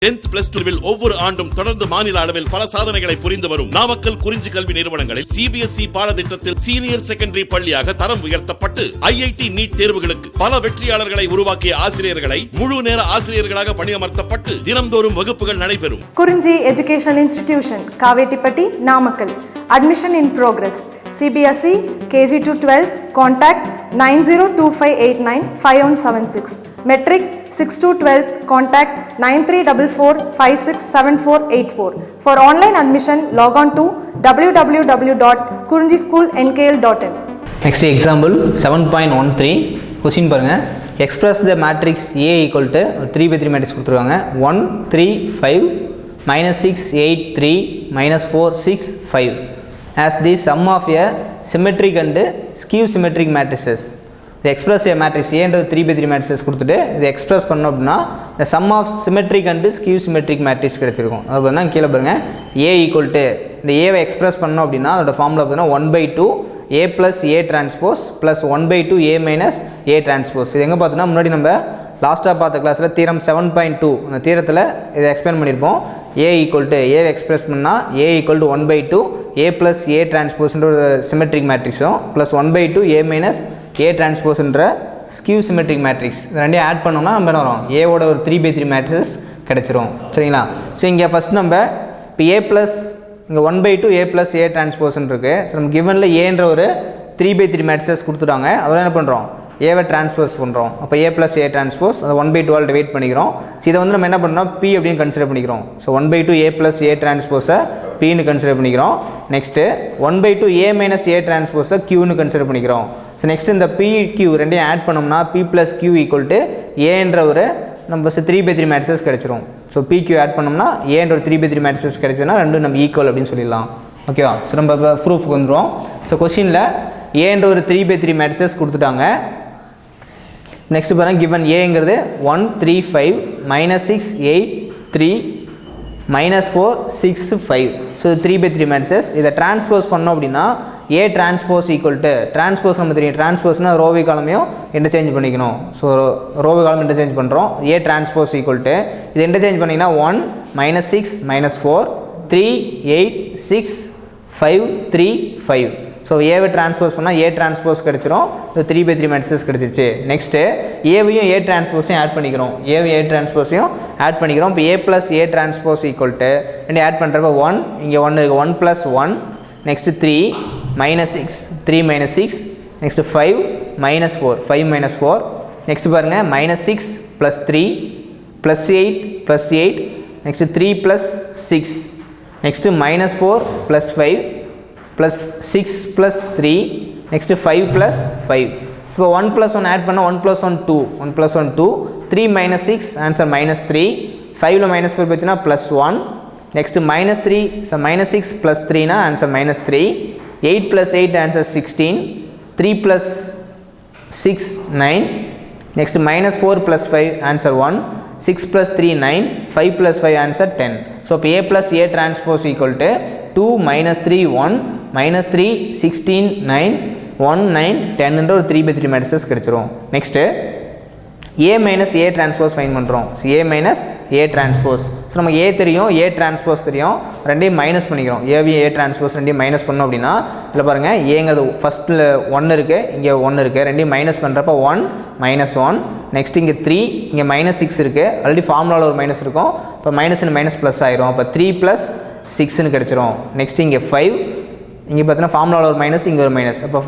10th plus 2 will ஒவ்வொரு ஆண்டும் தொடர்ந்து மாநில அளவில் பல சாதனைகளை புரிந்து வரும் நாமக்கல் குறிஞ்சி கல்வி நிறுவனங்களில் CBSE பாடத்திட்டத்தில் சீனியர் செகண்டரி பள்ளியாக தரம் உயர்த்தப்பட்டு IIT நீட் தேர்வுகளுக்கு பல வெற்றியாளர்களை உருவாக்கிய ஆசிரியர்களை முழு நேர ஆசிரியர்களாக பணியமர்த்தப்பட்டு தினம்தோறும் வகுப்புகள் நடைபெறும். குறிஞ்சி educational institution Kavettipatti Namakkal. Admission in progress. CBSE KG to 12 contact 9025895176. Metric 6 to 12 contact 9344567484. For online admission log on to www.kurinjischoolnkl.in. Next example 7.13 question பாருங்க. Express the matrix A equal to 3/3 matrix கொடுத்துருக்காங்க. 1 3 5 -6 8 3 -4 6 5 as the sum of a symmetric and skew symmetric matrices. The express a matrix A என்ற 3/3 matrices கொடுத்துட்டு இதை express பண்ணோம் அப்படின்னா the sum of symmetric and skew symmetric matrix கிடைச்சிருக்கும். அது பார்த்தீங்கன்னா கீழே பாருங்க A equal to இந்த ஏவை எக்ஸ்பிரஸ் பண்ணோம் அப்படின்னா அதோட ஃபார்முலா பார்த்தீங்கன்னா 1/2 A plus A transpose plus 1/2 A minus A transpose. இது எங்கே பார்த்தோன்னா முன்னாடி நம்ம லாஸ்ட்டாக பார்த்த கிளாஸில் தீரம் 7.2 அந்த தீரத்தில் இதை எக்ஸ்பிளைன் பண்ணியிருப்போம். A equal to A express பண்ணால் A equal to 1/2 A plus A transpose ஒரு சிமெட்ரிக் மேட்ரிக்ஸும் plus 1/2 A minus A transpose skew symmetric matrix இது ரெண்டையும் ஆட் பண்ணோம்னா நம்ம என்ன வரும் ஏவோட ஒரு 3/3 மேட்ரிக்ஸ் கிடச்சிரும். சரிங்களா? ஸோ இங்கே ஃபஸ்ட் நம்ம இப்போ A ப்ளஸ் இங்கே 1/2 A plus A transpose இருக்குது. ஸோ நம்ம கிவனில் ஏன்ற ஒரு 3/3 மேட்ரிக்ஸ் கொடுத்துட்டாங்க. அதெல்லாம் என்ன பண்ணுறோம் ஏவை டிரான்ஸ்போஸ் பண்ணுறோம். அப்போ A plus A transpose அதை 1/2 டிவைட் பண்ணிக்கிறோம். ஸோ இதை வந்து நம்ம என்ன பண்ணுறோம் P அப்படின்னு கன்சிடர் பண்ணிக்கிறோம். So 1/2 A plus A transpose Pன்னு கன்சிடர் பண்ணிக்கிறோம். Next 1/2 A minus A transpose Qன்னு கன்சிடர் பண்ணிக்கிறோம். ஸோ நெக்ஸ்ட் இந்த PQ ரெண்டையும் ஆட் பண்ணோம்னா P plus Q equal to Aன்ற ஒரு நம்ம 3/3 மேட்ரிக்ஸ் கிடச்சிரும். ஸோ PQ ஆட் பண்ணோம்னா ஏன்ற ஒரு 3/3 மேட்ரிக்ஸ் கிடச்சதுன்னா ரெண்டும் நம்ம ஈக்குவல் அப்படின்னு சொல்லிடலாம். ஓகேவா? ஸோ நம்ம இப்போ ப்ரூஃப்க்கு வந்துடும். ஸோ கொஸ்டினில் ஏன்ற ஒரு 3/3 மேட்ரிக்ஸ் கொடுத்துட்டாங்க. நெக்ஸ்ட் பாருங்கள் கிவன் ஏங்கிறது 1 3 5 -6 8 3 -4 6 5. ஸோ 3/3 மேட்ரிக்ஸ் இதை டிரான்ஸ்போஸ் பண்ணோம் அப்படின்னா A transpose equal to transpose நம்ம தெரியும் டிரான்ஸ்போஸ்னால் ரோவி காலமையும் இன்டர்சேஞ்ச் பண்ணிக்கணும். ஸோ ரோவி காலம் இன்டர்சேஞ்ச் பண்ணுறோம். A டிரான்ஸ்போஸ் ஈக்குவல் டு இது இன்டர்சேஞ்ச் பண்ணிங்கன்னா 1 -6 -4 3 8 6 5 3 5. ஸோ ஏவை டிரான்ஸ்போஸ் பண்ணால் A டிரான்ஸ்போஸ் கிடச்சிரும். இது 3/3 மேட்ரிக்ஸ் கிடச்சிருச்சு. நெக்ஸ்ட்டு ஏவையும் A டிரான்ஸ்போஸையும் ஆட் பண்ணிக்கிறோம். ஏவையும் A டிரான்ஸ்போஸையும் ஆட் பண்ணிக்கிறோம். இப்போ A plus A transpose equal to ரெண்டு ஆட் பண்ணுறப்ப 1 இங்கே 1 இருக்குது 1 + 1 நெக்ஸ்ட்டு 3 -6 3 -6 நெக்ஸ்ட்டு 5 -4 5 -4 நெக்ஸ்ட் பாருங்கள் -6 + 3 +8 +8 next 3 + 6 next -4 + 5 +6 + 3 next 5 + 5. So 1 + 1 add பண்ணால் 1 + 1 2 1 + 1 2 3 -6 ஆன்சர் -3 5ல் -4 போச்சுன்னா +1 நெக்ஸ்ட்டு -3 ஸோ -6 + 3னா answer -3 8 + 8 answer 16 3 + 6 9 next -4 + 5 answer 1 6 + 3 9 5 + 5 answer 10. So இப்போ A plus A transpose equal to 2 -3 1 -3 16 9 1 9 10 என்ற ஒரு 3/3 மேட்ரிக்ஸ் கிடைச்சிரும். Next A minus A transpose find பண்ணுறோம். So A minus A transpose. So நமக்கு A தெரியும் A transpose தெரியும் ரெண்டையும் மைனஸ் பண்ணிக்கிறோம். ஏவையும் A transpose ரெண்டையும் மைனஸ் பண்ணோம் அப்படின்னா இதில் பாருங்கள் ஏங்கிறது ஃபஸ்ட்டில் 1 இருக்குது இங்கே 1 இருக்குது ரெண்டையும் மைனஸ் பண்ணுறப்ப 1 -1 நெக்ஸ்ட் இங்கே 3 இங்கே -6 இருக்குது ஆல்ரெடி ஃபார்முலாவில் ஒரு மைனஸ் இருக்கும். இப்போ மைனஸ் ப்ளஸ் ஆயிரும். அப்போ 3 + 6ன்னு கிடச்சிரும். நெக்ஸ்ட் இங்கே 5 இங்கே பார்த்தீங்கன்னா ஃபார்முலாவில் ஒரு மைனஸ் இங்கே ஒரு மைனஸ் அப்போ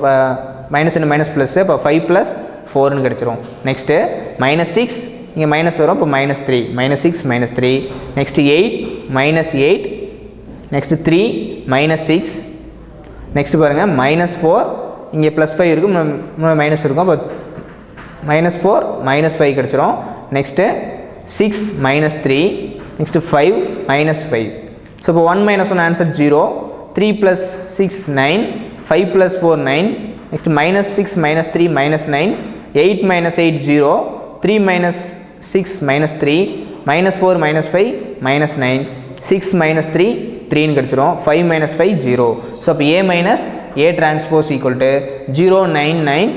மைனஸ் ப்ளஸ் அப்போ 5 + 4ன்னு கிடச்சிரும். நெக்ஸ்ட்டு -6 இங்கே மைனஸ் வரும் இப்போ -3 -6 -3 நெக்ஸ்ட்டு 8 -8 நெக்ஸ்ட்டு 3 -6 நெக்ஸ்ட்டு பாருங்கள் -4 இங்கே +5 இருக்கும் மைனஸ் இருக்கும் அப்போ -4 -5 கிடச்சிரும். Next 6 -3 next 5 -5. ஸோ இப்போ 1 - 1 ஆன்சர் 0 3 + 6 9 5 + 4 9 நெக்ஸ்ட் -6 -3 -9 8 - 8 0 3 - 6 -3 -4 -5 -9 6 -3 3ன்னு கிடச்சிரும். 5 - 5 0. ஸோ அப்போ A minus A transpose equal to 0 9 9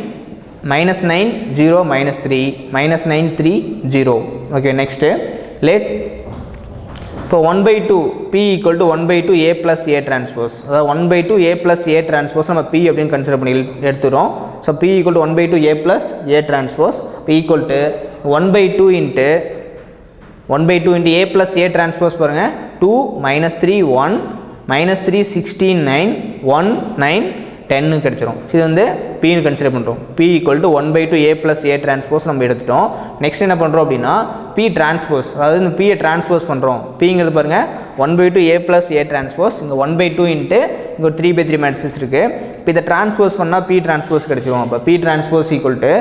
-9 0 -3 -9 3 0. Okay, next let இப்போ 1/2 P equal to 1/2 A plus A transpose, அதாவது 1/2 A ப்ளஸ் ஏ டிரான்ஸ்போஸ் நம்ம P அப்படின்னு கன்சிடர் பண்ணி எடுத்துகிறோம். So P equal to 1/2 A plus A transpose equal to 1/2 into A plus A transpose பாருங்கள் 2 -3 1 -3 16 9 1 9 10 கிடச்சிரும். இது வந்து Pன்னு கன்சிடர் பண்ணுறோம். P equal to 1/2 A plus A transpose நம்ம எடுத்துட்டோம். நெக்ஸ்ட் என்ன பண்ணுறோம் அப்படின்னா P டிரான்ஸ்போஸ், அதாவது இந்த Pயை டிரான்ஸ்போஸ் பண்ணுறோம். Pங்கிறது பாருங்கள் 1/2 A ப்ளஸ் ஏ டிரான்ஸ்போஸ், இங்கே 1/2 இன்ட்டு இங்கே ஒரு 3/3 மேட்ரிக்ஸ் இருக்குது. இப்போ இதை டிரான்ஸ்போஸ் பண்ணால் P டிரான்ஸ்போஸ் கிடச்சிரும். அப்போ P டிரான்ஸ்போஸ் ஈக்குவல் டு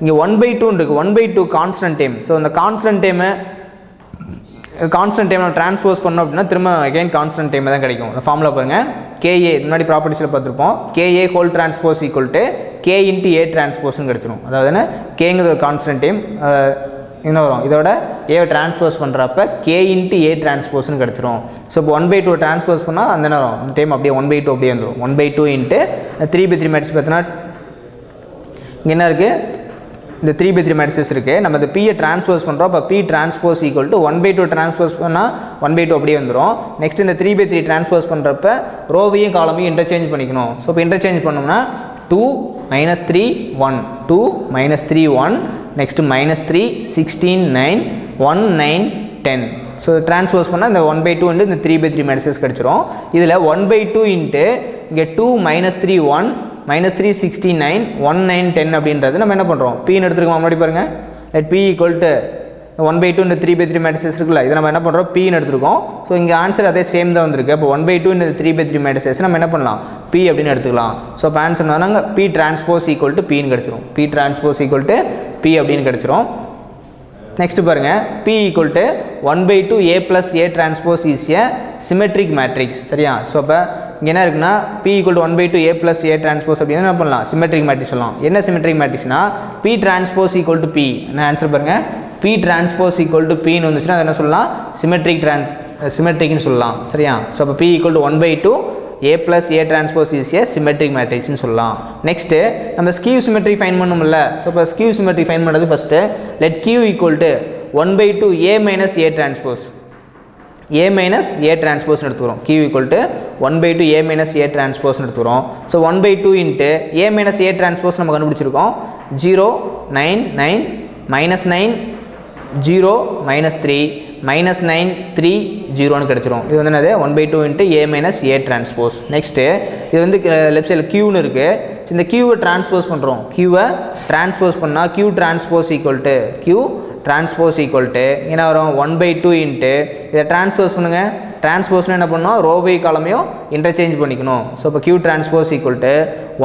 இங்கே 1/2 இருக்குது, 1/2 கான்ஸ்டன்ட் டைம். ஸோ அந்த கான்ஸ்டன்ட் டைமை நம்ம டிரான்ஸ்போஸ் பண்ணோம் அப்படின்னா திரும்ப அகைன் கான்ஸ்டன்ட் டைம் தான் கிடைக்கும். அந்த ஃபார்முலா பாருங்கள், KA முன்னாடி ப்ராப்பர்ட்டிஸில் பார்த்துருப்போம். KA whole transpose equal to K into A டிரான்ஸ்போஸ்னு கிடச்சிரும். அதாவது என்ன கேங்கிறது ஒரு கான்ஸ்டன்ட் டைம், என்ன வரும் இதோட ஏவை டிரான்ஸ்போஸ் பண்ணுறப்ப K இன்ட்டு ஏ டிரான்ஸ்போஸ்னு கிடச்சிரும். ஸோ இப்போ 1/2 டிரான்ஸ்போஸ் பண்ணால் அந்த நேரம் இந்த டைம் அப்படியே 1/2 அப்படியே வந்துடும். 1/2 இன்ட்டு 3/3 மேட்ரிக்ஸ் பார்த்தீங்கன்னா இங்கே என்ன இருக்குது, இந்த 3/3 மேட்ரிக்ஸ் இருக்குது. நம்ம இந்த Pயை டிரான்ஸ்போஸ் பண்ணுறோம். அப்போ P transpose equal to 1/2 transpose பண்ணால் 1/2 அப்படியே வந்துடும். நெக்ஸ்ட் இந்த 3/3 டிரான்ஸ்போஸ் பண்ணுறப்ப ரோவையும் காலமையும் இன்டர்சேஞ்ச் பண்ணிக்கணும். ஸோ இப்போ இன்டர்சேஞ்ச் பண்ணோம்னா 2 -3 1 2 -3 1 நெக்ஸ்ட்டு -3 16 9 1 9 10. ஸோ டிரான்ஸ்போஸ் பண்ணால் இந்த 1/2 இந்த 3/3 மேட்ரிக்ஸ் கிடச்சிரும். இதில் 1/2 இன்ட்டு இங்கே 2 -3 1 -3 16 9 1 9 10 அப்படின்றது நம்ம என்ன பண்ணுறோம் Pன்னு எடுத்துருக்கோம். முன்னாடி பாருங்கள் லெட் P ஈக்குவல் டு 1/2 இந்த 3/3 மேட்ரிக்ஸ் இருக்குல்ல, இதை நம்ம என்ன பண்ணுறோம் Pன்னு எடுத்துருக்கோம். ஸோ இங்கே ஆன்சர் அதே சேம் தான் வந்திருக்கு. அப்போ 1/2 இந்த 3/3 மேட்ரிக்ஸ் நம்ம என்ன பண்ணலாம் P அப்படின்னு எடுத்துக்கலாம். ஸோ இப்போ ஆன்சர் நாங்கள் P டிரான்ஸ்போஸ் ஈக்குவல் டு Pன்னு கிடச்சிரும். P transpose equal to P அப்படின்னு கிடச்சிரும். நெக்ஸ்ட் பாருங்கள், P equal to 1/2 A plus A transpose is a symmetric matrix. சரியா? ஸோ அப்போ இங்கே என்ன இருக்குன்னா P equal to 1/2 A plus A transpose அப்படின்னு என்ன பண்ணலாம் சிமெட்ரிக் மேட்ரிக்ஸ் சொல்லலாம். என்ன சிமெட்ரிக் மேட்ரிக்ஸ்னா P transpose equal to P. என்ன ஆன்சர் பாருங்கள், P டிரான்ஸ்போஸ் ஈக்குவல் டு Pன்னு வந்துச்சுன்னா அது என்ன சொல்லலாம் சிமெட்ரிக்னு சொல்லலாம். சரியா? ஸோ அப்போ P equal to 1/2 A plus A transpose is a symmetric மேட்ரிக்ஸ்னு சொல்லலாம். நெக்ஸ்ட்டு நம்ம ஸ்கியூ சிமெட்ரி ஃபைன் பண்ணணும்ல. ஸோ இப்போ ஸ்கியூ சிமெட்ரி ஃபைன் பண்ணுறது first let Q equal to 1/2 A minus A transpose A minus A டிரான்ஸ்போஸ்னு எடுத்துக்கிறோம். Q equal to 1/2 A minus A டிரான்ஸ்போஸ்னு எடுத்துக்கிறோம். So 1/2 into A minus A transpose நம்ம கண்டுபிடிச்சிருக்கோம். 0 9 9 -9 0 -3 -9 3 0ன்னு கிடச்சிரும். இது வந்து என்னது 1/2 into A minus A transpose. Next இது வந்து லெஃப்ட் சைடில் Qன்னு இருக்குது. ஸோ இந்த Qவை டிரான்ஸ்போஸ் பண்ணுறோம். Qவை டிரான்ஸ்போஸ் பண்ணால் Q transpose equal to Q transpose equal to என்ன வரும் 1/2 இன்ட்டு இதை டிரான்ஸ்போஸ் பண்ணுங்கள். டிரான்ஸ்போஸ்னு என்ன பண்ணணும் ரோவை காலமையும் இன்டர்சேஞ்ச் பண்ணிக்கணும். ஸோ இப்போ Q transpose equal to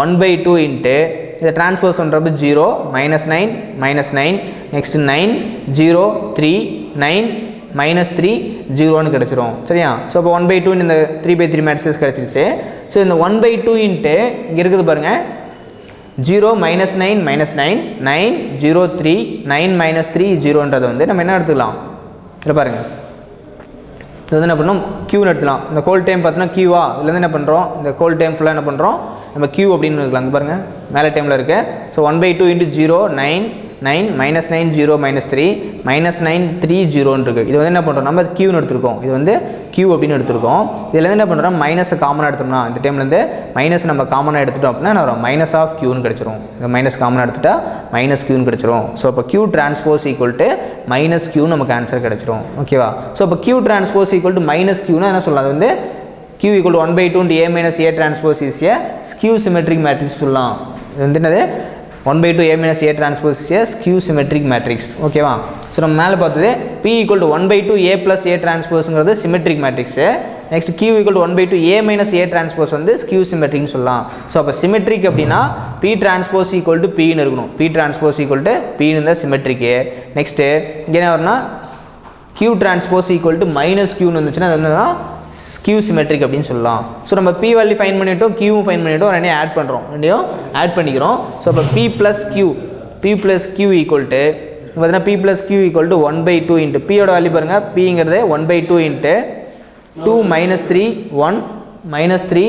1/2 into இதை டிரான்ஸ்போஸ் பண்ணுறப்ப 0 -9 -9 நெக்ஸ்ட்டு 9 0 3 9 -3 0ன்னு கிடச்சிரும். சரியா? ஸோ இப்போ 1/2 இந்த 3/3 மேட்ரிக்ஸ் கிடச்சிருச்சு. ஸோ இந்த 1/2 இன்ட்டு இங்கே இருக்குது பாருங்கள் 0 -9 -9 9 0 3 9 -3 0ன்றதை வந்து நம்ம என்ன எடுத்துக்கலாம் இதில் பாருங்கள். இது வந்து என்ன பண்ணணும் Qன்னு எடுத்துக்கலாம். இந்த ஹோல் டைம் பார்த்தோன்னா Qவா இதுலேருந்து என்ன பண்ணுறோம் இந்த ஹோல் டைம் ஃபுல்லாக என்ன பண்ணுறோம் நம்ம Q அப்படின்னு இருக்கலாம். அங்கே பாருங்கள் மேலே டைமில் இருக்குது. ஸோ 1/2 இன்ட்டு 0 9 9 -9 0 -3 -9 3 0ன்னு இருக்குது. இது வந்து என்ன பண்ணுறோம் நம்ம Qன்னு எடுத்துருக்கோம். இது வந்து Q அப்படின்னு எடுத்துருக்கோம். இதுலேருந்து என்ன பண்ணுறோம் மைனஸை காமனாக எடுத்தோம்னா இந்த டைம்லேருந்து மைனஸ் நம்ம காமனாக எடுத்துட்டோம் அப்படின்னா என்ன வரும் மைனஸ் ஆஃப் Qன்னு கிடச்சிரும். இந்த மைனஸ் காமனாக எடுத்துட்டா மைனஸ் Qன்னு கிடச்சிரும். ஸோ அப்போ Q transpose equal to minus Q நமக்கு ஆன்சர் கிடச்சிரும். ஓகேவா? ஸோ இப்போ Q transpose equal to minus Qன்னா என்ன சொல்லலாம், அது வந்து Q equal to 1/2 A minus A transpose is a skew symmetric matrix சொல்லலாம். இது வந்து என்னது 1/2 A minus A transpose is a skew symmetric matrix. ஓகேவா? ஸோ நம்ம மேலே பார்த்தது P equal to 1/2 A plus A transpose symmetric matrix. Next Q equal to 1/2 A minus A transpose வந்து skew symmetric சொல்லலாம். ஸோ அப்போ symmetric அப்படின்னா P transpose equal to P ன்னு இருக்கணும். P transpose equal to P ன்னு இருந்தால் symmetric. Next இங்கே என்ன வரும்னா Q transpose equal to minus Q ன்னு வந்துச்சுன்னா அது என்னன்னா ஸ்கியூ சிமெட்ரிக் அப்படின்னு சொல்லலாம். ஸோ நம்ம P வேல்யூ ஃபைன் பண்ணிட்டோம், Qவும் ஃபைன் பண்ணிட்டோம், ரெண்டையும் ஆட் பண்ணுறோம், ரெண்டையும் ஆட் பண்ணிக்கிறோம். ஸோ அப்போ P plus Q equal to பார்த்தீங்கன்னா P plus Q equal to 1/2 into Pயோட வேல்யூ பாருங்கள், Pங்கிறது 1/2 இன்ட்டு 2 -3 1 -3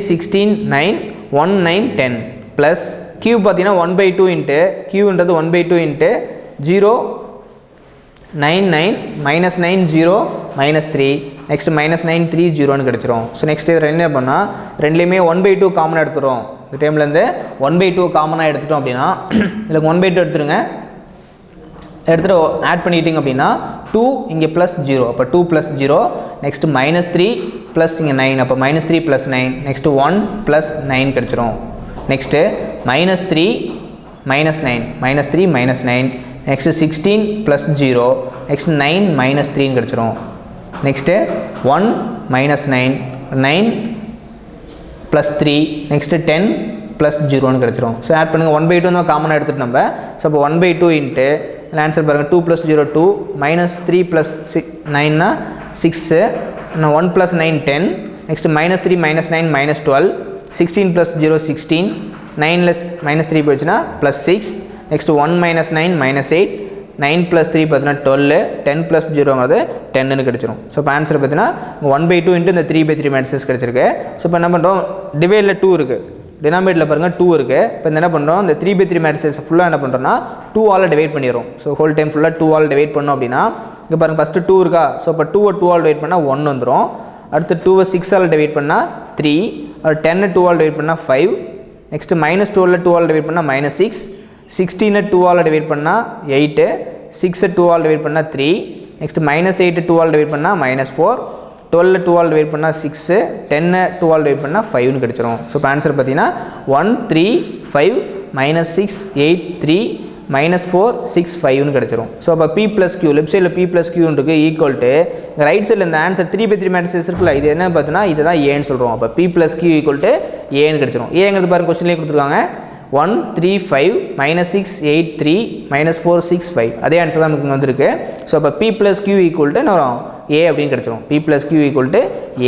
16 9 1 9 10 ப்ளஸ் Q பார்த்தீங்கன்னா 1/2 இன்ட்டு Qன்றது 1/2 into 0 9 9 minus 9 0 minus 3 next minus 9 3 0ன்னு கிடச்சிரும். ஸோ நெக்ஸ்ட் இது என்ன பண்ணால் ரெண்டுலேயுமே 1/2 காமனாக எடுத்துகிறோம். இந்த டைம்லேருந்து 1/2 காமனாக எடுத்துட்டோம் அப்படின்னா இதில் 1/2 எடுத்துருங்க. எடுத்துகிட்டு ஆட் பண்ணிட்டீங்க அப்படின்னா 2 இங்கே ப்ளஸ் 0 அப்போ 2 ப்ளஸ் 0 நெக்ஸ்ட் மைனஸ் 3 ப்ளஸ் இங்கே 9 அப்போ மைனஸ் 3 ப்ளஸ் 9 நெக்ஸ்ட்டு 1 ப்ளஸ் 9 கிடச்சிரும். Next minus 3 minus 9 minus 3 minus 9 next 16 plus 0 next 9 minus 3ன்னு கிடச்சிரும். Next 1 minus 9 9 plus 3 next 10 plus 0ன்னு கிடச்சிரும். ஸோ ஆட் பண்ணுங்கள் 1/2 தான் காமனாக எடுத்துகிட்டு நம்ம. ஸோ அப்போ 1/2 இன்ட்டு ஆன்சர் பாருங்கள் 2 + 0 2 minus 3 + 9னா 6 1 + 9 10 next minus 3 minus 9 minus 12 16 + 0 16 9 minus 3 போயிடுச்சுன்னா ப்ளஸ் 6 நெக்ஸ்ட்டு 1 மைனஸ் 9 மைனஸ் 8 9 + 3 பார்த்தீங்கன்னா 12 10 + 0ங்கிறது 10ன்னு கிடச்சிரும். ஸோ இப்போ ஆன்சர் பார்த்தீங்கன்னா 1/2 இன்ட்டு இந்த 3/3 மேட்ரிக்ஸ் கிடச்சிருக்கு. ஸோ இப்போ என்ன பண்ணுறோம் டிவைடில் 2 இருக்குது, டினாமினேட்டரில் பாருங்கள் 2 இருக்குது. இப்போ என்ன பண்ணுறோம் இந்த 3/3 மேட்ரிக்ஸ் ஃபுல்லாக என்ன பண்ணுறோம்னா 2 ஆல் டிவைட் பண்ணிடுறோம். ஸோ ஹோல் டைம் ஃபுல்லாக 2 ஆல் டிவைட் பண்ணோம் அப்படின்னா இங்கே பாருங்கள் ஃபஸ்ட்டு 2 இருக்கா. ஸோ இப்போ 2 ஆல் டிவைட் பண்ணால் 1 வந்துடும். அடுத்து 2 6 ஆல் டிவைட் பண்ணால் 3, அடுத்து 10 2 ஆல் டிவைட் பண்ணால் 5, நெக்ஸ்ட்டு மைனஸ் 12 2 ஆல் டிவைட் பண்ணால் மைனஸ் 6, 16 2 ஆல் டிவைட் பண்ணால் 8, 6 2 ஆல் டிவைட் பண்ணால் 3, நெக்ஸ்ட்டு மைனஸ் 8 2 ஆல் டிவைட் பண்ணால் மைனஸ் 4, 12 2 ஆல் டிவைட் பண்ணால் 6, 10 2 ஆல் டிவைட் பண்ணால் 5ன்னு கிடச்சிரும். ஸோ இப்போ ஆன்சர் பார்த்தீங்கன்னா 1 3 5 மைனஸ் 6 8 3 மைனஸ் 4 6 5ன்னு கிடச்சிரும். ஸோ அப்போ P + Q லெஃப்ட் சைடில் P + Q இருக்குது ஈக்குவல் டு ரைட் சைடில் இந்த ஆன்சர் 3/3 மேட்ரிக்ஸ் இருக்குல்ல இது என்ன பார்த்தீங்கன்னா இதை தான் ஏன்னு சொல்கிறோம். அப்போ P + Q ஈக்குவல் டு ஏன்னு கிடச்சிரும். ஏங்கிறது பாருங்கள் கொஸ்டின்லேயே கொடுத்துருக்காங்க 1 3 5 மைனஸ் 6 8 3 மைனஸ் 4 6 5 அதே ஆன்சர் தான் நமக்கு வந்திருக்கு. ஸோ அப்போ P + Q ஈக்குவல் டு என்ன வரும் A அப்படின்னு கிடச்சிரும். P + Q equal to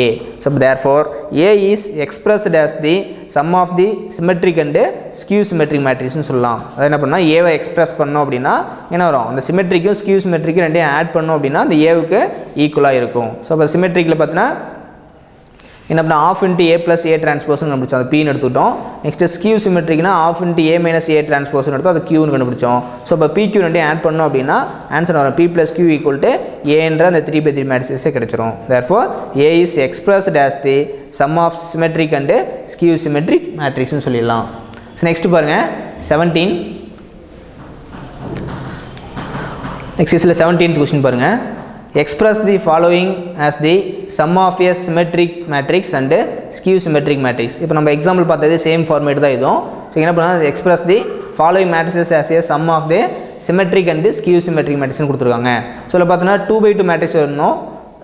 A. So therefore A is expressed as the sum of the symmetric and skew symmetric matrixன்னு சொல்லலாம். அதை என்ன பண்ணால் ஏவை எக்ஸ்பிரஸ் பண்ணோம் அப்படின்னா என்ன வரும் அந்த சிமெட்ரிக்கும் ஸ்கியூ சிமெட்ரிக்கும் ரெண்டையும் ஆட் பண்ணோம் அப்படின்னா அந்த ஏவுக்கு ஈக்குவலாக இருக்கும். ஸோ அப்போ சிமெட்ரிக்கில் பார்த்தீங்கன்னா என்ன பண்ணால் ஆஃப் இன்ட்டு A + A டிரான்ஸ்போஸ்னு கண்டுபிடிச்சோம் அது Pன்னு எடுத்துக்கிட்டோம். நெக்ஸ்ட்டு ஸ்கியூ சிமெட்ரிக்னா ஆஃப் இன்ட்டு A - A டிரான்ஸ்போஸ்னு எடுத்தோம் அது Qன்னு கண்டுபிடிச்சோம். ஸோ இப்போ PQ ரெண்டையும் ஆட் பண்ணோம் அப்படின்னா ஆன்சர் வரும் P + Q ஈக்குவல் டு ஏன்ற அந்த 3/3 மேட்ரிக்ஸே கிடைச்சிரும். therefore A is expressed as the sum of symmetric and skew symmetric matrixன்னு சொல்லிடலாம். ஸோ நெக்ஸ்ட் பாருங்கள் 17 எக்ஸசைஸில் 17th கொஸ்டின் பாருங்கள். Express the following as the sum of a symmetric matrix and skew symmetric matrix. இப்போ நம்ம example பார்த்தது same format தான் இதுவும். So என்ன பண்ணால் express the following matrices as a sum of the symmetric and skew symmetric matrixன்னு கொடுத்துருக்காங்க. So இதில் பார்த்தோன்னா 2/2 மேட்ரிக்ஸ் வரணும்.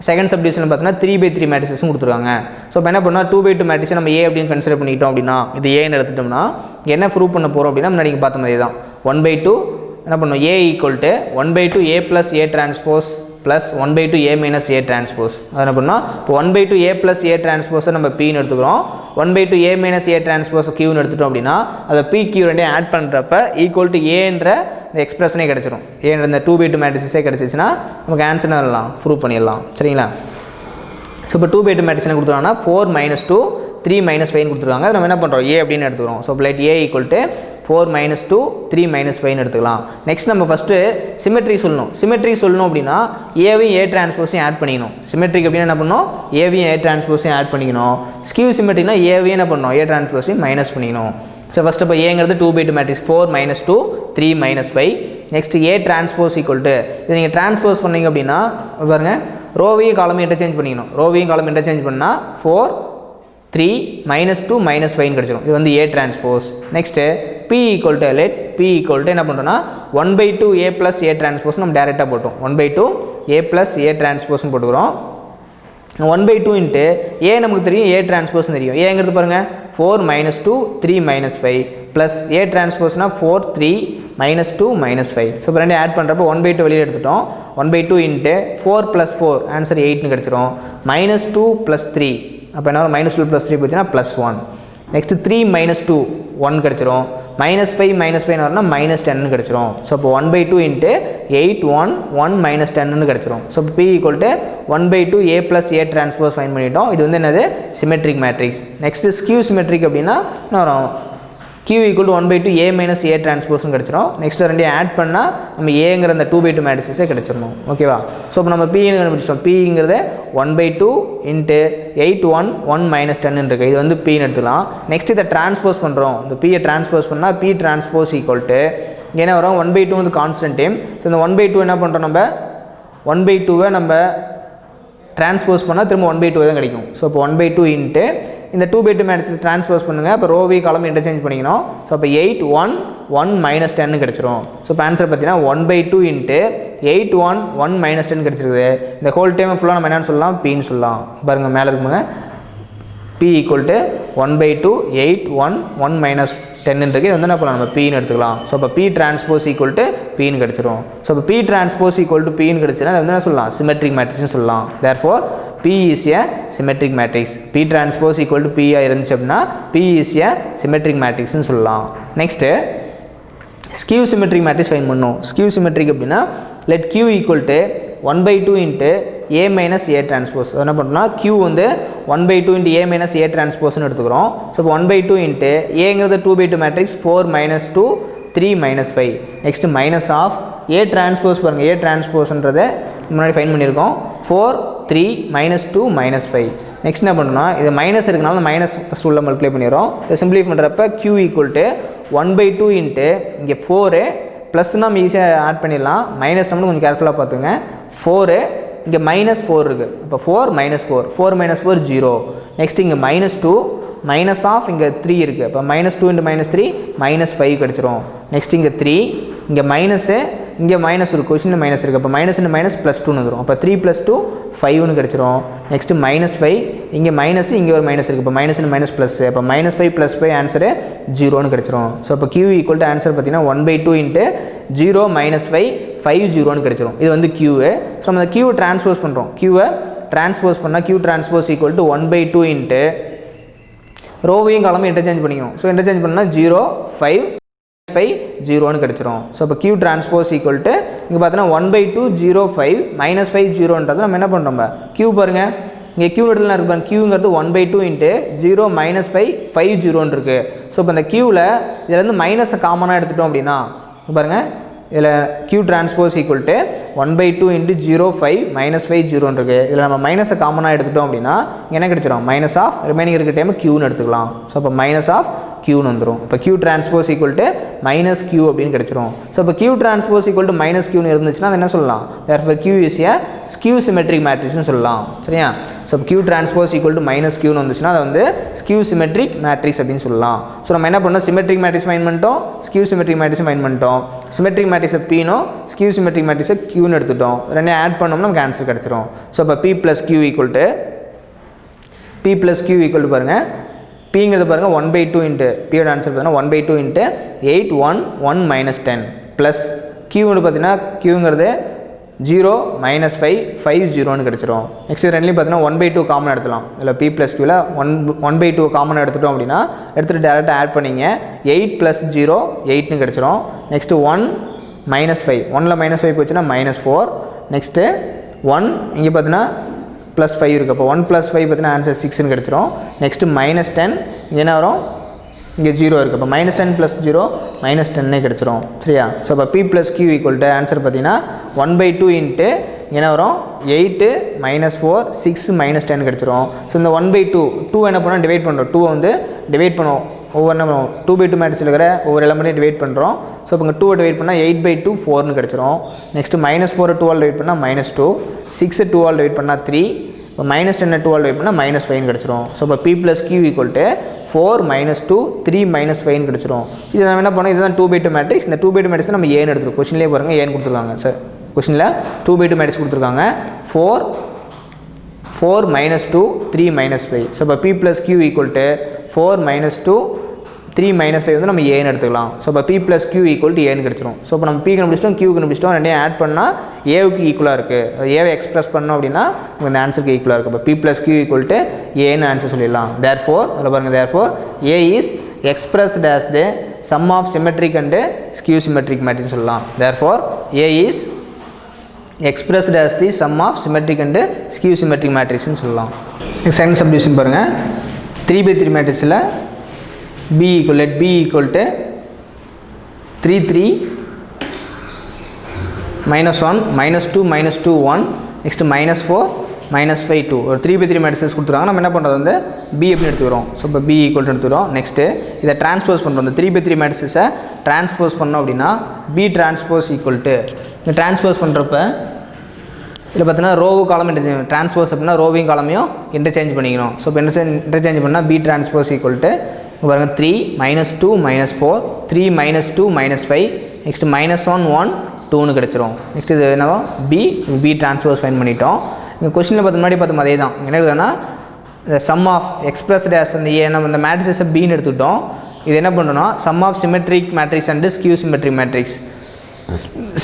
செகண்ட் சப்டிவிஷனில் பார்த்தோன்னா 3/3 மேட்ரிக்ஸும் கொடுத்துருக்காங்க. ஸோ இப்போ என்ன பண்ணால் 2/2 மேட்ரிக்ஸ் நம்ம A அப்படின்னு கன்சிடர் பண்ணிக்கிட்டோம் அப்படின்னா இது ஏன்னு எடுத்துட்டோம்னா என்ன ப்ரூவ் பண்ண போகிறோம் அப்படின்னா முன்னாடி நீங்கள் பார்த்த மாதிரி தான் 1/2 என்ன பண்ணணும் A equal to 1/2 A + A transpose plus 1/2 A - A transpose. அது என்ன பண்ணால் இப்போ 1/2 A + A டிரான்ஸ்போஸை நம்ம Pன்னு எடுத்துக்கிறோம். 1/2 A - A டிரான்ஸ்போஸ் Qன்னு எடுத்துட்டோம் அப்படின்னா அதை PQ ரெண்டையும் ஆட் பண்ணுறப்ப ஈக்குவல் டு ஏன்ற இந்த எக்ஸ்பிரஷனே கிடச்சிரும். ஏன்ற இந்த 2/2 மேட்ரிக்ஸே கிடச்சிச்சின்னா நமக்கு ஆன்சர் பண்ணலாம் ப்ரூவ் பண்ணிடலாம் சரிங்களா. ஸோ இப்போ 2/2 மேட்ரிக்ஸ் என்ன கொடுத்துருவாங்கன்னா 4 - 2 3 - 5 கொடுத்துருக்காங்க. நம்ம என்ன பண்ணுறோம் A அப்படின்னு எடுத்துக்கிறோம். So light A equal to 4 - 2 3 - 5ன்னு எடுத்துக்கலாம். நெக்ஸ்ட் நம்ம ஃபஸ்ட்டு சிமெட்ரி சொல்லணும். சிமெட்ரி சொல்லணும் அப்படின்னா ஏவையும் A டிரான்ஸ்போஸையும் ஆட் பண்ணிக்கணும். சிமெட்ரிக் அப்படின்னு என்ன பண்ணணும் ஏவையும் A டிரான்ஸ்போஸையும் ஆட் பண்ணிக்கணும். ஸ்கியூ சிமெட்ரினா ஏவையும் என்ன பண்ணணும் A டிரான்ஸ்போஸையும் மைனஸ் பண்ணிக்கணும். ஸோ ஃபஸ்ட்டு இப்போ ஏங்கிறது 2/2 matrix 4 - 2 3 - 5 next A transpose equal to இது நீங்கள் டிரான்ஸ்போஸ் பண்ணிங்க அப்படின்னா பாருங்கள் ரோவையும் காலமையும் இன்டர்சேஞ்ச் பண்ணிக்கணும். ரோவையும் காலமையும் இன்டர்சேஞ்ச் பண்ணால் 4 3 - 2 - 5ன்னு கிடச்சிடும். இது வந்து A transpose. Next P equal to let P equal to என்ன பண்ணுறோன்னா 1/2 A + A டிரான்ஸ்போஸ் நம்ம டேரெக்டாக போட்டோம். 1/2 A + A டிரான்ஸ்போஸ்னு போட்டுக்கிறோம். 1/2 இன்ட்டு A நமக்கு தெரியும் A டிரான்ஸ்போஸ்னு தெரியும். ஏங்கிறது பாருங்கள் 4 - 2 3 - 5 ப்ளஸ் A டிரான்ஸ்போஸ்னால் 4 3 - 2 - 5. ஸோ இப்போ ரெண்டு ஆட் பண்ணுறப்போ 1/2 வெளியே எடுத்துட்டோம். 1/2 இன்ட்டு 4 + 4 ஆன்சர் 8ன்னு கிடச்சிரும். -2 + 3 அப்போ என்ன வரும் -2 + 3 போச்சுன்னா +1. நெக்ஸ்ட்டு 3 - 2 1 கிடச்சிரும். -5 - 5 வரணும்னா -10ன்னு கிடச்சிரும். ஸோ இப்போ 1/2 இன்ட்டு 8 1 1 - 10ன்னு கிடச்சிரும். ஸோ இப்போ P equal to 1/2 A + A transpose fine பண்ணிட்டோம். இது வந்து என்னது symmetric matrix. Next skew symmetric அப்படின்னா என்ன வரும் Q equal to 1/2 A minus A transpose கிடச்சிரும். நெக்ஸ்ட் ரெண்டையும் ஆட் பண்ணால் நம்ம ஏங்கிற அந்த 2/2 மேட்ரிக்ஸே கிடச்சிடணும். ஓகேவா? ஸோ இப்போ நம்ம P கண்டுபிடிச்சோம். Pங்கிறது 1/2 இன்ட்டு 8 1 1 மைனஸ் 10 இருக்குது. இது வந்து Pன்னு எடுத்துக்கலாம். நெக்ஸ்ட் இதை டிரான்ஸ்போஸ் பண்ணுறோம். இந்த Pயை டிரான்ஸ்போஸ் பண்ணால் P டிரான்ஸ்போஸ் ஈக்குவல் டு என்ன வரும் 1/2 வந்து கான்ஸ்டன்ட் டைம். ஸோ இந்த 1/2 என்ன பண்ணுறோம் நம்ம 1/2 நம்ம டிரான்ஸ்போஸ் பண்ணால் திரும்ப 1/2 தான் கிடைக்கும். ஸோ இப்போ 1/2 இன்ட்டு இந்த 2/2 மேட்ரிக்ஸ் டிரான்ஸ்போஸ் பண்ணுங்கள். இப்போ ரோவி காலம் இன்டர்சேஞ்ச் பண்ணிக்கணும். ஸோ அப்போ 8 1 1 மைனஸ் 10 கிடச்சிரும். ஸோ இப்போ ஆன்சர் பார்த்தீங்கன்னா 1/2 இன்ட்டு 8 1 1 மைனஸ் 10 கிடச்சிருக்குது. இந்த ஹோல் டைம் ஃபுல்லாக நம்ம என்னென்னு சொல்லலாம் Pன்னு சொல்லலாம். பாருங்கள் மேலே இருக்குங்க P ஈக்குவல் டு 1/2 8 1 1 மைனஸ் 10 இருக்குது. இது வந்து என்ன பண்ணலாம் நம்ம Pன்னு எடுத்துக்கலாம். ஸோ இப்போ P டிரான்ஸ்போஸ் ஈக்குவல் டு Pன்னு கிடச்சிரும். ஸோ இப்போ P டிரான்ஸ்போஸ் ஈக்குவல் டு Pன்னு கிடச்சுன்னா அது வந்து என்ன சொல்லலாம் சிமெட்ரிக் மேட்ரிக்ஸ்னு சொல்லலாம். Therefore P is a symmetric matrix. P transpose equal to P இருந்துச்சு அப்படின்னா P இஸ் ஏ சிமெட்ரிக் மேட்ரிக்ஸ்னு சொல்லலாம். Next skew symmetric matrix fine பண்ணும். ஸ்கியூ சிமெட்ரிக் அப்படின்னா let Q equal to 1/2 into A minus A transpose. என்ன பண்ணோம்னா Q வந்து 1/2 into A minus A டிரான்ஸ்போஸ்னு எடுத்துக்கிறோம். ஸோ இப்போ 1/2 இன்ட்டு ஏங்கிறது 2/2 matrix 4 minus 2 3 minus 5. Next minus half A transpose பாருங்கள். A டிரான்ஸ்போஸ்ன்றதை முன்னாடி ஃபைன் பண்ணியிருக்கோம். 4 3 மைனஸ் 2 மைனஸ் 5. நெக்ஸ்ட் என்ன பண்ணணும்னா இது மைனஸ் இருக்கனால மைனஸ் ஃபஸ்ட் உள்ள மல்டிப்ளை பண்ணிடுறோம். இதை சிம்பிளிஃபை பண்ணுறப்ப Q ஈக்குவல் டு 1/2 இன்ட்டு இங்கே 4 ப்ளஸ்னால் நம்ம ஈஸியாக ஆட் பண்ணிடலாம். மைனஸ் நம்மளும் கொஞ்சம் கேர்ஃபுல்லாக பார்த்துங்க. 4 இங்கே மைனஸ் 4 இருக்குது. இப்போ 4 மைனஸ் 4 4 மைனஸ் 4 0. நெக்ஸ்ட் இங்கே மைனஸ் 2 மைனஸ் ஆஃப் இங்கே 3 இருக்குது. இப்போ மைனஸ் 2 இன்ட்டு மைனஸ் 3 மைனஸ் 5 கிடச்சிரும். நெக்ஸ்ட் இங்கே 3 இங்கே மைனஸு இங்கே மைனஸ் ஒரு கொஷினில் மைனஸ் இருக்குது. அப்போ மைனஸ் இன்ட்டு மைனஸ் ப்ளஸ் 2 வந்துடும். அப்போ 3 + 2 5ன்னு கிடச்சிரும். நெக்ஸ்ட்டு மைனஸ் 5 இங்கே மைனஸ் இங்கே ஒரு மைனஸ் இருக்குது. இப்போ மைனஸ் இன்ட்டு மைனஸ் ப்ளஸ் அப்போ மைனஸ் 5 + 5 ஆன்சரு 0ன்னு கிடச்சிரும். ஸோ அப்போ Q ஈக்குவல் டு ஆன்சர் பார்த்தீங்கன்னா 1/2 இன்ட்டு 0 மைனஸ் 5 5 0ன்னு கிடச்சிரும். இது வந்து Q. ஸோ நம்ம Q டிரான்ஸ்போஸ் பண்ணுறோம். Qவை டிரான்ஸ்போஸ் பண்ணால் Q transpose equal to 1/2 into ரோவையும் காலமும் இன்டர்சேஞ்ச் பண்ணிக்கணும். ஸோ இன்டர்சேஞ்ச் பண்ணால் 0 5 5 0ன்னு கிடச்சிரும். ஸோ இப்போ Q டிரான்ஸ்போஸ் ஈக்குவல் டு இங்கே பார்த்தீங்கன்னா 1/2 0 5 மைனஸ் 5 0ன்றது நம்ம என்ன பண்ணுறோம் Q பாருங்கள் இங்கே Q இடத்துல இருப்பாங்க. Qங்கிறது 1/2 இன்ட்டு 0 மைனஸ் 5 5 0ன்னு இருக்குது. ஸோ இப்போ இந்த Qவில் இதில் இருந்து மைனஸை காமனாக எடுத்துட்டோம் அப்படின்னா பாருங்கள் இதில் Q transpose equal to 1/2 into 0 5 minus 5 0ன்னு இருக்குது. இதில் நம்ம மைனஸை காமனாக எடுத்துட்டோம் அப்படின்னா என்ன கிடச்சிரும் மைனஸ் ஆஃப் ரிமைனிங் இருக்க டைம் Qன்னு எடுத்துக்கலாம். ஸோ அப்போ மைனஸ் ஆஃப் Qன்னு வந்துடும். இப்போ Q transpose equal to minus Q அப்படின்னு கிடச்சிரும். ஸோ இப்போ Q transpose equal to minus Qன்னு இருந்துச்சுன்னா அது என்ன சொல்லலாம் therefore Q is a skew symmetric மேட்ரிக்ஸ்னு சொல்லலாம். சரியா? ஸோ இப்போ Q transpose equal to minus Qன்னு வந்துச்சுன்னா அதை வந்து ஸ்கியூ சிமெட்ரிக் மேட்ரிக்ஸ் அப்படின்னு சொல்லலாம். ஸோ நம்ம என்ன பண்ணோம் சிமெட்ரிக் மேட்ரிக்ஸ் ஃபைன் பண்ணிட்டோம். ஸ்கியூ சிமெட்ரிக் மேட்ரிக்ஸ் ஃபைன் பண்ணிட்டோம். சிமெட்ரிக் மேட்ரிக்ஸை Pனோ ஸ்கியூ சிமெட்ரிக் மேட்ரிக்ஸை Qன்னு எடுத்துட்டோம். ரெண்டையும் ஆட் பண்ணோம்னா நமக்கு ஆன்சர் கிடச்சிரும். ஸோ இப்போ P + Q ஈக்குவல் டு பாருங்கள் Pங்கிறது பாருங்கள் 1/2 இன்ட்டு Pயோட ஆன்சர் பார்த்தீங்கன்னா 1/2 இன்ட்டு 8 1 1 மைனஸ் 10 ப்ளஸ் Qன்னு பார்த்தீங்கன்னா Qங்கிறது 0 மைனஸ் 5 5 0ன்னு கிடச்சிரும். நெக்ஸ்ட் ரெண்டுலையும் பார்த்தீங்கன்னா 1/2 காமன் எடுத்துலாம். இதில் P + Qவில் 1/2 காமன் எடுத்துட்டோம் அப்படின்னா எடுத்துகிட்டு டேரெக்டாக ஆட் பண்ணிங்க 8 + 0 8ன்னு கிடச்சிரும். நெக்ஸ்ட்டு 1 மைனஸ் 5 1ல் மைனஸ் 5 போச்சுன்னா மைனஸ் 4. நெக்ஸ்ட்டு 1 இங்கே பார்த்தீங்கன்னா +5 இருக்குது. அப்போ 1 + 5 பார்த்தீங்கன்னா ஆன்சர் 6ன்னு கிடச்சிரும். நெக்ஸ்ட்டு மைனஸ் 10 என்ன வரும் இங்கே 0 இருக்குது. அப்போ மைனஸ் 10 + 0 மைனஸ் 10 கிடச்சிரும். சரியா? ஸோ அப்போ P + Q equal to answer பார்த்தீங்கன்னா 1/2 இன்ட்டு என்ன வரும் 8 மைனஸ் 4 6 மைனஸ் 10 கிடச்சிரும். ஸோ இந்த 1/2 என்ன பண்ணோம் டிவைட் பண்ணுறோம். 2 வந்து டிவைட் பண்ணுவோம். ஒவ்வொரு நம்ம 2/2 மேட்ரிக்ஸில் இருக்கிற ஒவ்வொரு எலமெண்ட்டையும் டிவைட் பண்ணுறோம். ஸோ இப்போ இங்கே 2 டிவைட் பண்ணால் 8/2 4ன்னு கிடச்சிரும். நெக்ஸ்ட்டு மைனஸ் 4 2ஆல் டிவைட் பண்ணால் -2 6 2ஆல் டிவைட் பண்ணால் 3 இப்போ மைனஸ் 10 2ஆல் டிவைட் பண்ணால் -5ன்னு கிடச்சிரும். ஸோ இப்போ P + Q ஈக்குவல் டு 4 -2 3 -5ன்னு கிடச்சிரும். இது நம்ம என்ன பண்ணோம் இதுதான் 2/2 மேட்ரிக்ஸ். இந்த 2/2 மேட்ரிக்ஸ் நம்ம ஏன்னு எடுத்துருக்கோம். கொஸ்டின்லேயே பாருங்கள் ஏன்னு கொடுத்துருக்காங்க. சார் கொஸ்டினில் 2/2 மேட்ரிக்ஸ் கொடுத்துருக்காங்க. 4 -2 3 -5. ஸோ இப்போ P + Q ஈக்குவல் டு 4 -2 3 -5 வந்து நம்ம ஏன்னு எடுத்துக்கலாம். ஸோ இப்போ P + Q ஈக்குவல் டு ஏன்னு கிடச்சிரும். ஸோ இப்போ நம்ம P கண்டுபிடிச்சிட்டோம் Q கண்டுபிடிச்சிட்டோம் ரெண்டையும் ஆட் பண்ணால் ஏவுக்கு ஈக்குவலாக இருக்குது. ஏவை எக்ஸ்பிரஸ் பண்ணோம் அப்படின்னா இந்த ஆன்சருக்கு ஈக்குவலாக இருக்குது. இப்போ P + Q ஈக்குவல் டு ஏன்னு ஆன்சர் சொல்லிடலாம். தேர்ஃபோர் அதில் பாருங்கள் therefore A is expressed as the sum of symmetric and skew symmetric matrix சொல்லலாம். Therefore A is expressed as the sum of symmetric and skew symmetric matrixன்னு சொல்லலாம். Second subdivision பாருங்கள் 3/3 மேட்ரிக்ஸில் b equal let b equal to 3 3 minus 1 minus 2 minus 2 1 next minus 4 minus 5 2 ஒரு 3/3 matrix கொடுத்துருக்காங்க. நம்ம என்ன பண்ணுறது வந்து b எப்படி எடுத்துக்கிறோம். ஸோ இப்போ b ஈக்குவல் எடுத்துக்கிறோம். நெக்ஸ்ட்டு இதை டிரான்ஸ்போஸ் பண்ணுறோம். இந்த 3/3 மேட்ரிக்ஸை டிரான்ஸ்போஸ் பண்ணோம் அப்படின்னா b டிரான்ஸ்போஸ் ஈக்குவல் டு இந்த டிரான்ஸ்போஸ் பண்ணுறப்ப இதில் பார்த்தீங்கன்னா ரோவு காலம் இன்டர்சேஞ்ச் டிரான்ஸ்போஸ் அப்படின்னா ரோவையும் காலமையும் இன்டர்சேஞ்ச் பண்ணிக்கணும். ஸோ இப்போ இன்டர்சேஞ்ச் பண்ணால் b டிரான்ஸ்போஸ் ஈக்குவல் டு பாருங்கள் 3 minus 2 minus 4 3 minus 2 minus 5 next minus 1 1 2னு கிடச்சிரும். நெக்ஸ்ட் இது என்னவோ b டிரான்ஸ்போஸ் ஃபைன் பண்ணிட்டோம். இந்த கொஸ்டினில் முன்னாடி பார்த்தோம் அதே தான். என்ன இருக்குதுன்னா இந்த சம் ஆஃப் எக்ஸ்பிரஸ் டேஸ் அந்த நம்ம இந்த மேட்ரிக்ஸை பின்னு எடுத்துக்கிட்டோம். இது என்ன பண்ணணும்னா sum of symmetric matrix and skew symmetric matrix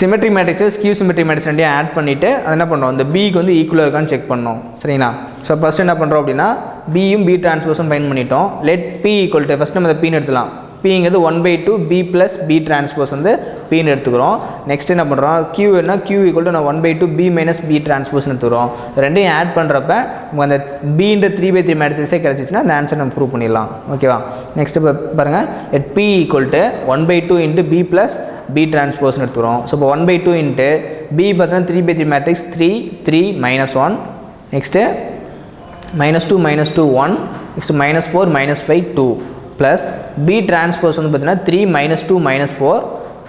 symmetric மேட்ரிக்ஸை ஸ்கியூ சிமெட்ரிக் மேட்ரிக்ஸ் ரெண்டையும் ஆட் பண்ணிவிட்டு அது என்ன பண்ணுறோம் இந்த பிக்கு வந்து ஈக்குவலாக இருக்கான்னு செக் பண்ணோம். சரிங்களா. ஸோ ஃபஸ்ட்டு என்ன பண்ணுறோம் அப்படின்னா பியும் b டிரான்ஸ்போஸும் ஃபைன் பண்ணிட்டோம். Let p equal to first நம்ம அதை பின்னு எடுத்துக்கலாம். பிங்கிறது 1/2 b ப்ளஸ் b டிரான்ஸ்போஸ் வந்து பின்னு எடுத்துக்கிறோம். நெக்ஸ்ட் என்ன பண்ணுறோம் q என்ன q ஈக்குவல் டு நான் 1/2 b மைனஸ் b டிரான்ஸ்போஸ்னு எடுத்துக்கிறோம். ரெண்டையும் ஆட் பண்ணுறப்ப நமக்கு அந்த b ன்ற 3/3 மேட்ரிக்ஸே கிடச்சிச்சின்னா அந்த ஆன்சர் நம்ம ப்ரூவ் பண்ணிடலாம். ஓகேவா. நெக்ஸ்ட் இப்போ பாருங்கள் let p equal to 1/2 into b plus b டிரான்ஸ்போஸ்னு எடுத்துக்கிறோம். ஸோ இப்போ 1/2 இன்ட்டு b பார்த்தீங்கன்னா 3/3 matrix 3 3 minus 1 next minus 2 minus 2 1 next minus 4 minus 5 2 plus b transpose வந்து பார்த்தீங்கன்னா 3 minus 2 minus 4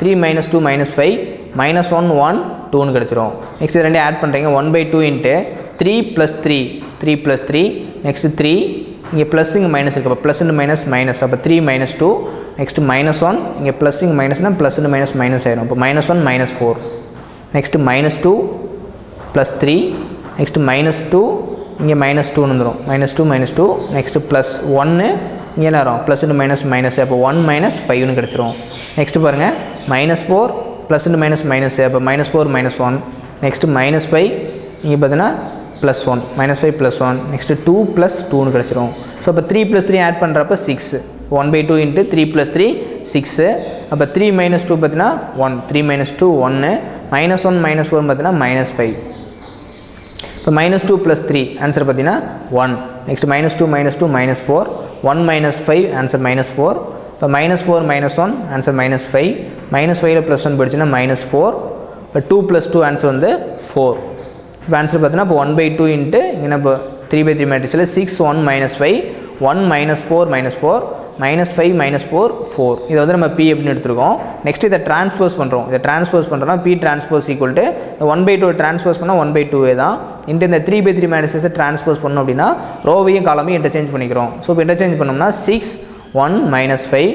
3 minus 2 minus 5 minus 1 1 2னு கிடச்சிரும். நெக்ஸ்ட் இது ரெண்டே ஆட் பண்ணுறீங்க 1/2 இன்ட்டு 3 ப்ளஸ் 3 3 ப்ளஸ் 3 நெக்ஸ்ட் 3 இங்கே ப்ளஸ் இங்கே மைனஸ் இருக்குது. அப்போ ப்ளஸ் இன்ட்டு மைனஸ் மைனஸ் அப்போ 3 minus 2 நெக்ஸ்ட் minus 1 இங்கே ப்ளஸ் இங்கே மைனஸ்னால் ப்ளஸ் இன்ட்டு மைனஸ் மைனஸ் ஆயிரும். அப்போ minus 1 minus 4 next minus 2 plus 3 next minus 2 இங்கே minus 2 வந்துடும். minus 2 நெக்ஸ்ட் ப்ளஸ் 1 இங்கே என்ன வரும் ப்ளஸ் இன்ட்டு மைனஸ் மைனஸ் அப்போ 1 minus 5னு கிடச்சிரும். நெக்ஸ்ட் பாருங்கள் -4 ப்ளஸ் இன்ட்டு மைனஸ் மைனஸ் அப்போ -4 -1 நெக்ஸ்ட் -5 இங்கே பார்த்தீங்கன்னா +1 -5 +1 நெக்ஸ்ட்டு 2 + 2னு கிடச்சிரும். ஸோ அப்போ 3 + 3 ஆட் பண்ணுறப்ப 6 1/2 இன்ட்டு 3 + 3 6 அப்போ 3 - 2 பார்த்தீங்கன்னா 1 3 - 2 1 -1 -4 பார்த்தீங்கன்னா -5 இப்போ -2 + 3 ஆன்சர் பார்த்தீங்கன்னா 1 நெக்ஸ்ட் -2 -2 -4 1 - 5 ஆன்சர் -4 இப்போ -4 -1 ஆன்சர் -5 -5ல் +1 போயிடுச்சுன்னா -4 இப்போ 2 + 2 ஆன்சர் வந்து 4 இப்போ ஆன்சர் பார்த்தீங்கன்னா இப்போ 1/2 இன்ட்டு இங்கே இப்போ 3/3 மேட்ரிக்ஸில் 6 1 -5 1 -4 -4 -5 -4 4 இதை வந்து நம்ம p அப்படின்னு எடுத்துருக்கோம். நெக்ஸ்ட் இதை டிரான்ஸ்போஸ் பண்ணுறோம். இதை டிரான்ஸ்போஸ் பண்ணுறோம்னா p transpose equal to 1/2 transpose பண்ணால் 1/2 தான் இன்ட்டு இந்த 3/3 மேட்ரிக்ஸை டிரான்ஸ்போஸ் பண்ணோம் அப்படின்னா ரோவையும் காலமையும் இன்டர்சேஞ்ச் பண்ணிக்கிறோம். ஸோ இப்போ இன்டர்சேஞ்ச் பண்ணோம்னா 6 1 -5